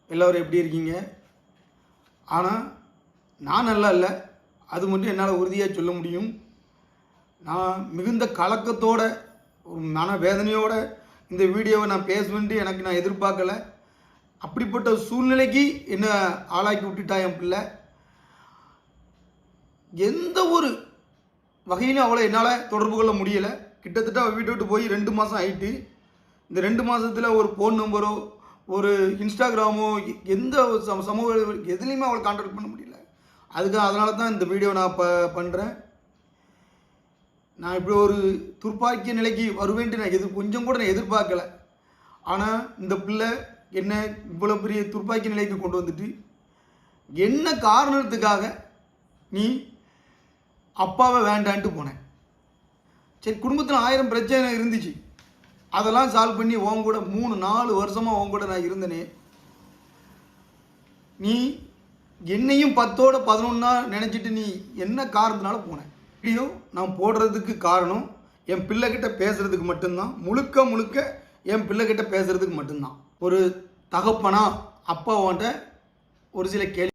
எல்லோரும் எப்படி இருக்கீங்க? ஆனால் நான் நல்லா இல்லை, அது மட்டும் என்னால் உறுதியாக சொல்ல முடியும். நான் மிகுந்த கலக்கத்தோட ஒரு மன வேதனையோட இந்த வீடியோவை நான் பேசுவேன்ட்டு எனக்கு நான் எதிர்பார்க்கல. அப்படிப்பட்ட சூழ்நிலைக்கு என்ன ஆளாக்கி விட்டுட்டா என் பிள்ளை. எந்த ஒரு வகையிலும் அவளை என்னால் தொடர்பு கொள்ள முடியலை. கிட்டத்தட்ட அவள் வீட்டை விட்டு போய் 2 மாதம் ஆகிட்டு. இந்த 2 மாதத்தில் ஒரு ஃபோன் நம்பரோ ஒரு இன்ஸ்டாகிராமோ எந்த சமூக எதுலேயுமே அவளை கான்டாக்ட் பண்ண முடியல. அதனால தான் இந்த வீடியோ நான் பண்ணுறேன். நான் இப்படி ஒரு துர்ப்பாக்கிய நிலைக்கு வருவேன்ட்டு நான் கொஞ்சம் கூட நான் எதிர்பார்க்கல. ஆனால் இந்த பிள்ளை என்ன இவ்வளோ பெரிய துர்ப்பாக்கிய நிலைக்கு கொண்டு வந்துட்டு என்ன காரணத்துக்காக நீ அப்பாவை வேண்டான்ட்டு போனேன். சரி, குடும்பத்தில் 1000 பிரச்சனை இருந்துச்சு, அதெல்லாம் சால்வ் பண்ணி உன் கூட 3-4 வருஷமாக உன் கூட நான் இருந்தனே. நீ என்னையும் 10ஓட 11 நினச்சிட்டு நீ என்ன காரணத்தினால போனேன்? வீடியோ நான் போடுறதுக்கு காரணம் என் பிள்ளைகிட்ட பேசுகிறதுக்கு மட்டும்தான். முழுக்க என் பிள்ளைகிட்ட பேசுகிறதுக்கு மட்டும்தான். ஒரு தகப்பனா அப்பாவான்ட்ட ஒரு சில கேள்வி